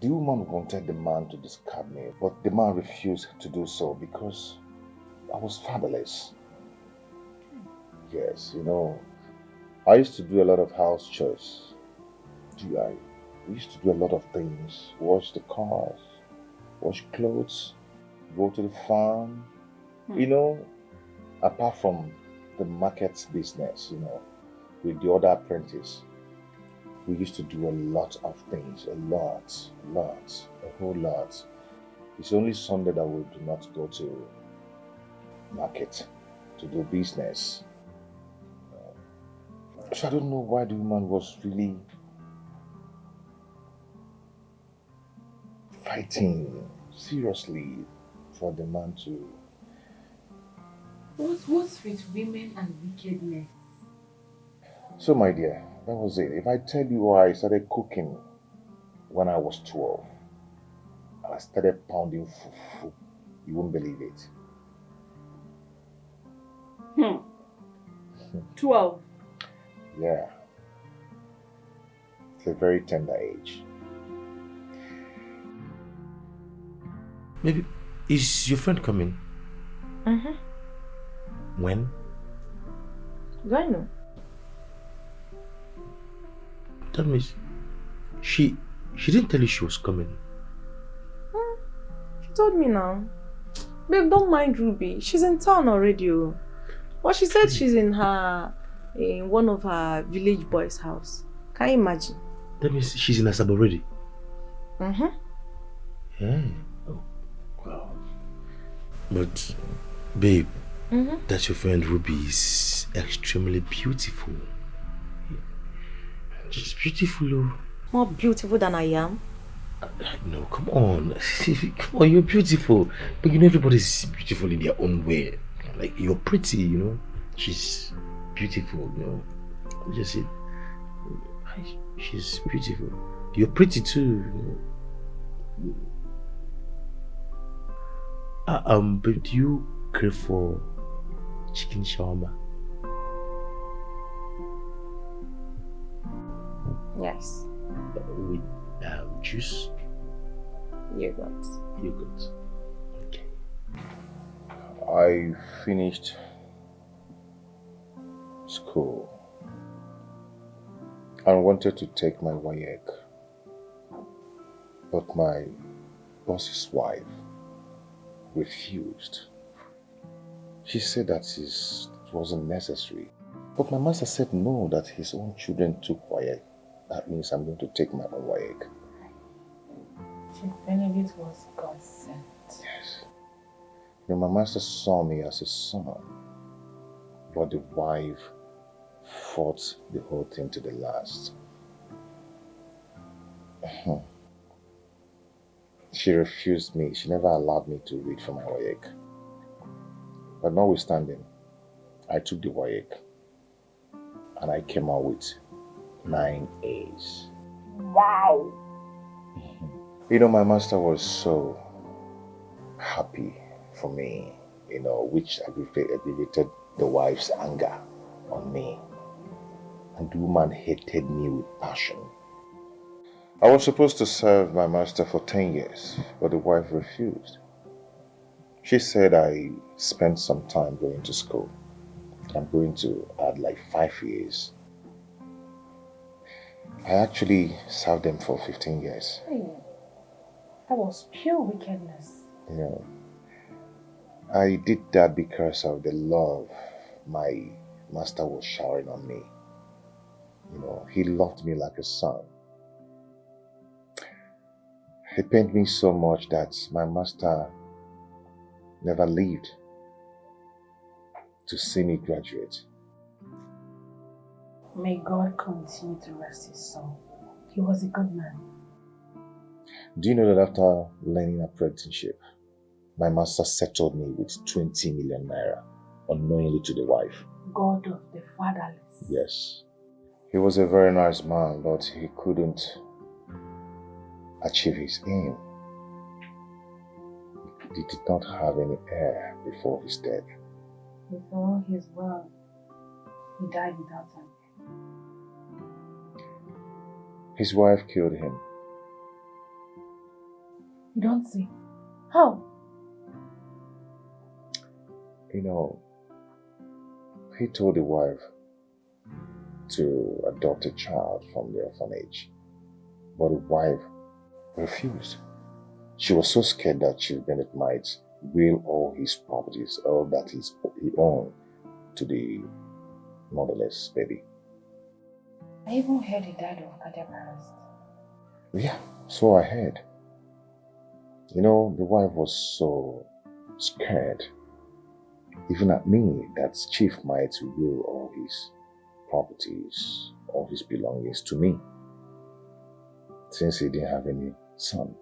The woman wanted the man to discard me, but the man refused to do so because I was fatherless. Yes, you know, I used to do a lot of house chores. We used to do a lot of things. Wash the cars, wash clothes, go to the farm. You know, apart from the market business, you know, with the other apprentice, we used to do a lot of things, a whole lot. It's only Sunday that we do not go to market to do business. So I don't know why the woman was really fighting seriously for the man to... What's with women and wickedness? So my dear, that was it. If I tell you why I started cooking when I was 12, I started pounding fufu, you won't believe it. 12? Yeah. It's a very tender age. Maybe, is your friend coming? When? Do I know? That means she didn't tell you she was coming. She told me now. Babe, don't mind Ruby. She's in town already. But she said she's in one of her village boys' house. Can you imagine? That means she's in Asaba already. Yeah. Oh, wow. But, babe, that your friend Ruby is extremely beautiful. She's beautiful, oh. More beautiful than I am? No, come on. Come on, you're beautiful. But you know everybody's beautiful in their own way. Like, you're pretty, you know. She's beautiful, you know. Just say, she's beautiful. You're pretty too, you know. But do you crave for chicken shawarma? Yes. With juice? Yogurt. Yogurt. Okay. I finished school and wanted to take my WAEC, but my boss's wife refused. She said that it wasn't necessary. But my master said no, that his own children took WAEC. That means I'm going to take my own WAEC. Chief Benedict was God sent. Yes. You know, my master saw me as a son, but the wife fought the whole thing to the last. She refused me. She never allowed me to read for my WAEC. But notwithstanding, I took the WAEC and I came out with 9 A's. Wow! You know, my master was so happy for me, you know, which aggravated the wife's anger on me. And the woman hated me with passion. I was supposed to serve my master for 10 years, but the wife refused. She said I spent some time going to school. I'm going to add like 5 years. I actually served them for 15 years. Hey, that was pure wickedness. You know, I did that because of the love my master was showering on me. You know, he loved me like a son. He pained me so much that my master never lived to see me graduate. May God continue to rest his soul. He was a good man. Do you know that after learning apprenticeship, my master settled me with 20 million naira unknowingly to the wife? God of the fatherless. Yes. He was a very nice man, but he couldn't achieve his aim. He did not have any heir before his death. With all his wealth, he died without an heir. His wife killed him. You don't see. How? You know, he told the wife to adopt a child from the orphanage, but the wife refused. She was so scared that Chief Bennett might will all his properties, all that he owned, to the motherless baby. I even heard he died of cardiac arrest. Yeah, so I heard. You know, the wife was so scared, even at me, that Chief might will all his properties, all his belongings to me, since he didn't have any son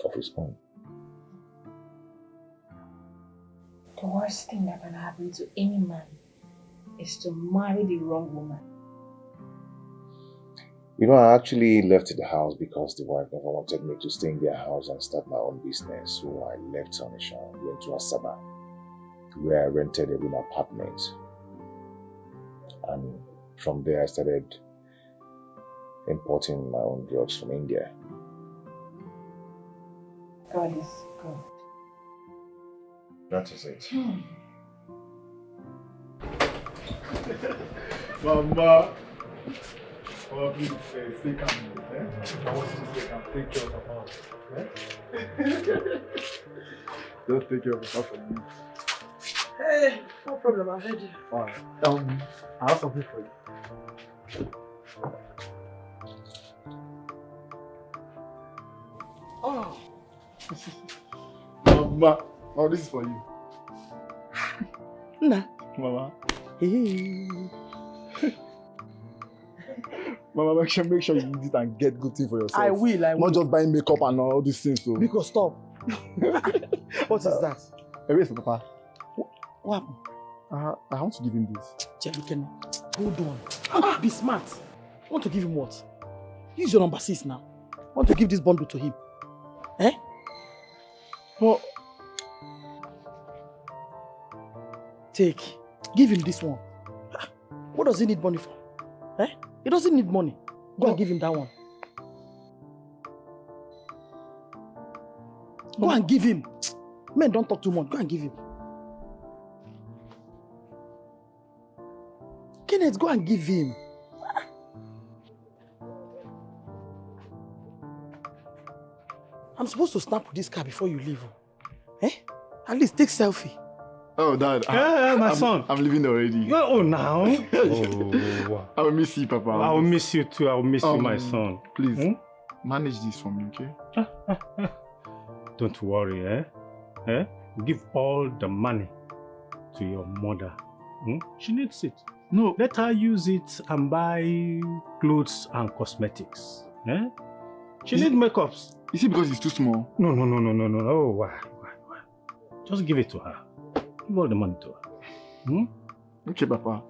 of his own. The worst thing that can happen to any man is to marry the wrong woman. You know, I actually left the house because the wife never wanted me to stay in their house and start my own business. So I left Onisha, went to Asaba, where I rented a room apartment. And from there I started importing my own drugs from India. God is good. That is it. Mama, please stay calm. I want you to stay calm. Take care of Papa. Just take care of Papa for me. Hey, no problem, I heard you. Alright. I have something for you. Oh. Mama, oh, this is for you. Nah. Mama. Mama, make sure you use it and get good things for yourself. I will. Not just buying makeup and all these things. So. Because stop. What is that? Erase for Papa. What happened? I want to give him this. Jerry, hold on. Be smart. Want to give him what? Use your number 6 now. Want to give this bundle to him. Eh? But take. Give him this one. What does he need money for? Eh? He doesn't need money. Go and give him that one. Go and give him. Men don't talk too much. Go and give him. Kenneth, go and give him. I'm supposed to snap with this car before you leave. Eh? At least take selfie. Oh, Dad. My son. I'm leaving already. Oh, now? Oh. I will miss you, Papa. I will miss you too. I will miss you, my son. Please, manage this for me, okay? Don't worry, eh? Give all the money to your mother. She needs it. No, let her use it and buy clothes and cosmetics. Eh? She needs makeups. Is it because it's too small? No. Oh, why? Just give it to her. Give all the money to her. Okay, Papa.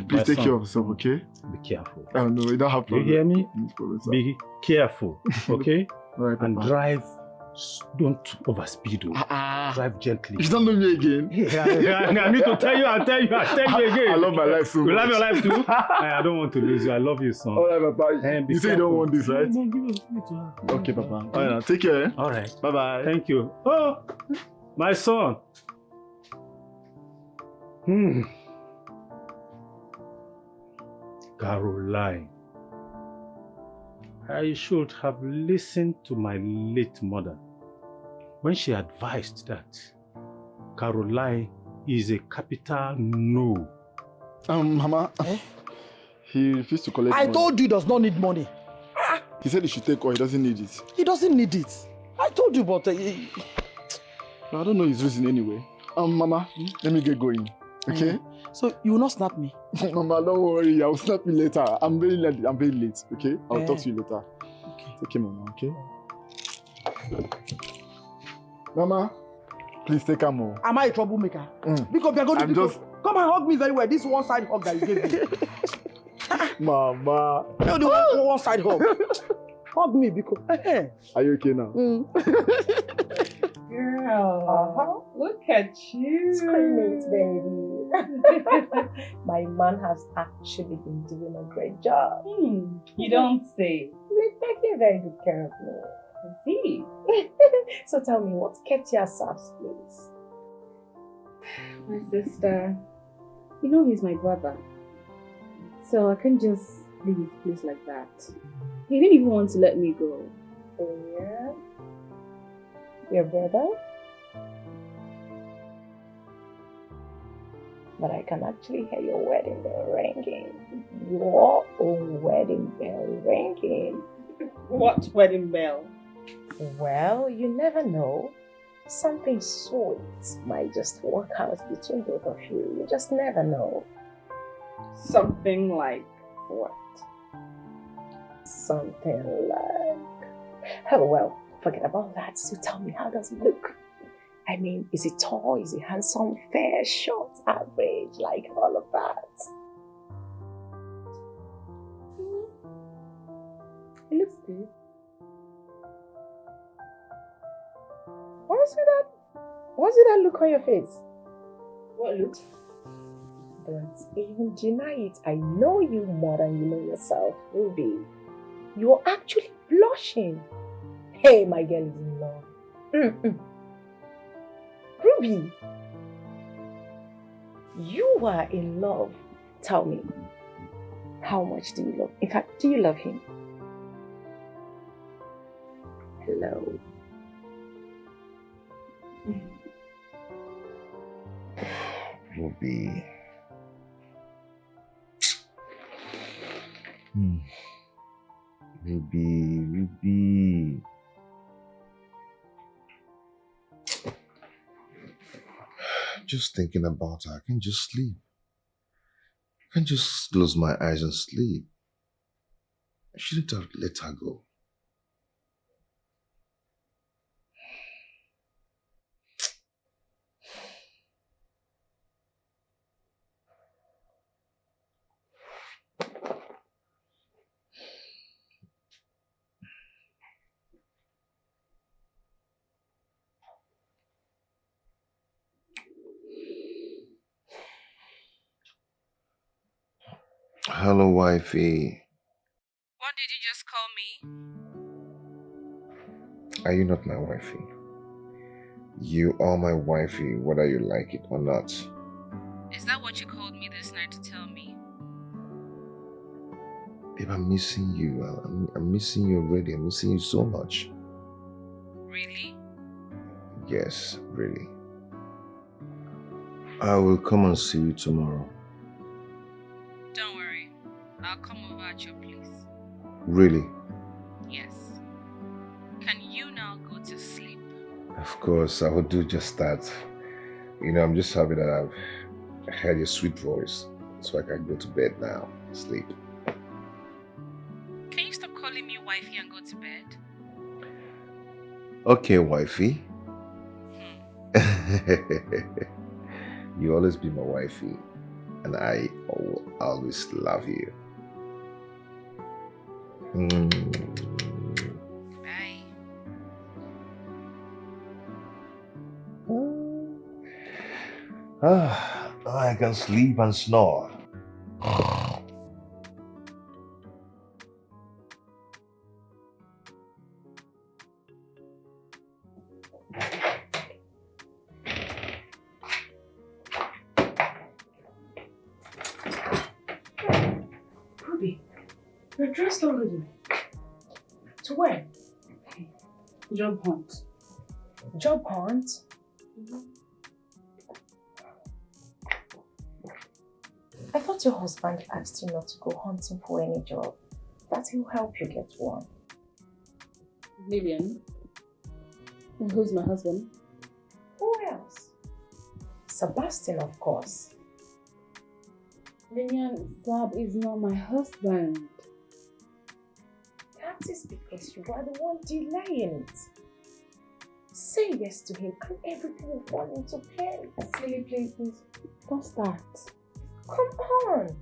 Please take care of yourself, okay? Be careful. Oh, no, you don't have problem. You hear me? No problem, sir. Be careful, okay? All right, and Papa. drive. Don't overspeed. Drive gently. You don't know me again. I need to tell you. I'll tell you again. I love my life so much. You love your life too? I don't want to lose you. I love you, son. All right, Papa. You say you don't want this, right? No, give it to her. Okay, Papa. All right, now take care. All right. Bye-bye. Thank you. Oh, my son. Caroline. I should have listened to my late mother when she advised that Caroline is a capital no. Mama, he refused to collect money. I told you he does not need money. He said he should take all, he doesn't need it. He doesn't need it. I told you, but... I don't know his reason anyway. Mama, let me get going, okay? So, you will not snap me? Mama, don't worry, I will snap you later. I'm very late, okay? I'll talk to you later. Okay. Take care, Mama, okay? Mama, please take care more. Am I a troublemaker? Because we are going to... Come and hug me very well. This one-side hug that you gave me. Mama. No, the one-side hug. Hug me because... Are you okay now? Girl, look at you. Scream it, baby. My man has actually been doing a great job. You don't say. He's taking very good care of me. See? So tell me, what kept you ourselves, please? My sister, you know he's my brother. So I can't just leave his place like that. He didn't even want to let me go. Yeah? Your brother? But I can actually hear your wedding bell ringing. Your own wedding bell ringing. What wedding bell? Well, you never know. Something sweet might just work out between both of you. You just never know. Something like what? Something like... Oh, well, forget about that. So tell me, how does it look? I mean, is it tall? Is it handsome? Fair, short, average? Like all of that? It looks good. What's that look on your face? What looks? Don't even deny it. I know you more than you know yourself, Ruby. You're actually blushing. Hey, my girl is in love. Ruby, you are in love. Tell me, how much do you love? In fact, do you love him? Hello. Ruby. Ruby. Just thinking about her, I can't just sleep. I can't just close my eyes and sleep. I shouldn't have let her go. Hello, wifey. What did you just call me? Are you not my wifey? You are my wifey, whether you like it or not. Is that what you called me this night to tell me? Babe, I'm missing you. I'm missing you already. I'm missing you so much. Really? Yes, really. I will come and see you tomorrow. Don't worry. I'll come over at your place. Really? Yes. Can you now go to sleep? Of course, I will do just that. You know, I'm just happy that I've heard your sweet voice, so I can go to bed now, sleep. Can you stop calling me wifey and go to bed? Okay, wifey. You always be my wifey, and I will always love you. Bye. I can sleep and snore. Ruby, you're dressed already. To where? Job hunt. Job hunt? I thought your husband asked you not to go hunting for any job. That he'll help you get one. Lillian. And who's my husband? Who else? Sebastian, of course. Lillian, Sab is not my husband. That is because you are the one delaying it. Say yes to him and everything will fall into place. Silly, please. Don't start. Come on.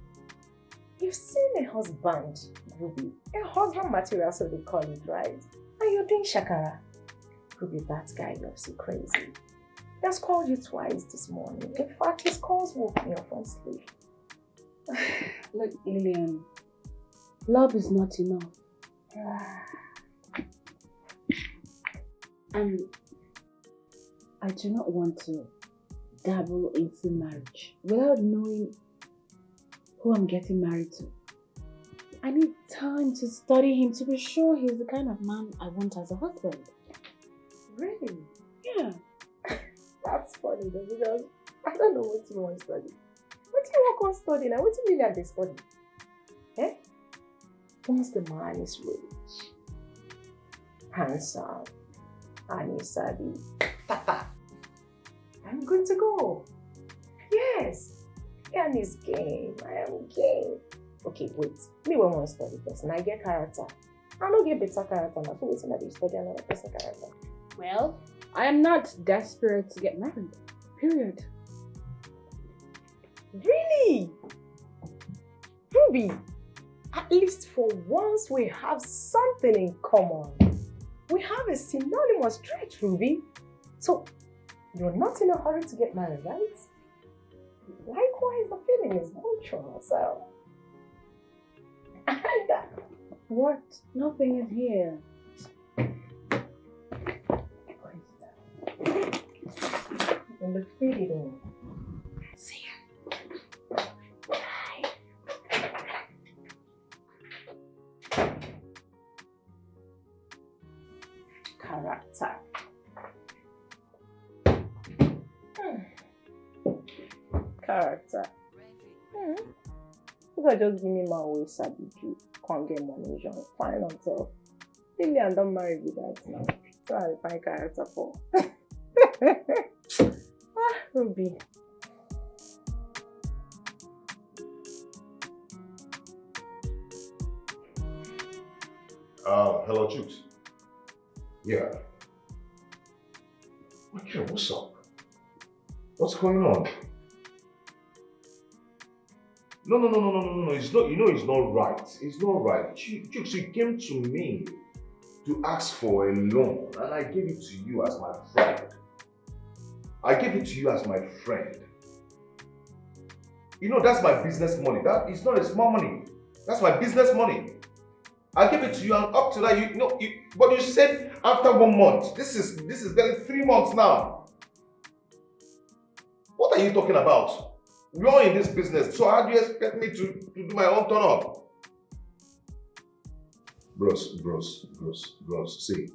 You've seen a husband, Ruby. A husband material, so they call it, right? And you're doing shakara. Ruby, that guy loves you crazy. He has called you twice this morning. In fact, his calls woke me up from sleep. Look, Lillian, love is not enough. And I do not want to dabble into marriage without knowing who I'm getting married to. I need time to study him to be sure he's the kind of man I want as a husband. Really? Yeah. That's funny though, because I don't know what you want to study. What do you want to study now? What do you mean that they study? Eh? Once the man is rich, handsome, and he's savvy, I'm good to go. Yes. And his game. I am game. Okay, wait. Me won't want to study first. And I get character. I don't get better character now. So waiting that you study another person character. Well, I am not desperate to get married. Period. Really? Ruby, at least for once we have something in common. We have a synonymous trait, Ruby. So, you're not in a hurry to get married, right? Likewise, the feeling is mutual, so. And what? Nothing is here. in the feeding. See ya. Character. Character. You could just give me my way, Sabi. Can't get money, John. Fine until Lillian don't marry with that now. So I'll find character for. Ruby. Hello, Chooks. Yeah. Okay, what's up? What's going on? No. It's not, it's not right. It's not right. Chooks, you came to me to ask for a loan, and I gave it to you as my friend. You know, that's my business money. That is not a small money. That's my business money. I give it to you, and up to that, but you said after 1 month. This is getting 3 months now. What are you talking about? You're in this business, so how do you expect me to do my own turn up? Bros, see.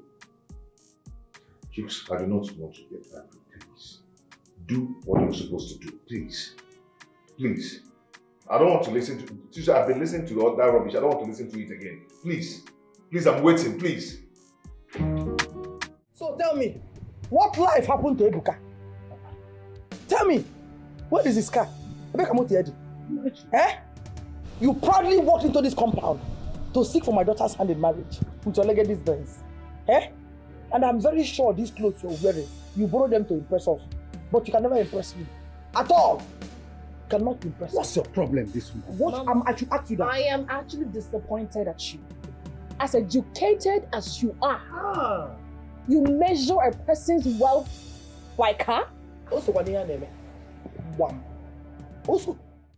Chicks, I do not want to get angry, please. Do what you're supposed to do, please. Please. I don't want to listen to, I've been listening to all that rubbish, I don't want to listen to it again. Please. Please, I'm waiting, please. So tell me, what life happened to Ebuka? Tell me, where is his car? Eh? You proudly walked into this compound to seek for my daughter's hand in marriage with your legged these Eh? And I'm very sure these clothes you're wearing, you borrowed them to impress us. But you can never impress me. At all. You cannot impress me. What's your problem this week? What am I to ask you that? I am actually disappointed at you. As educated as you are, you measure a person's wealth like her? Also, one. Also,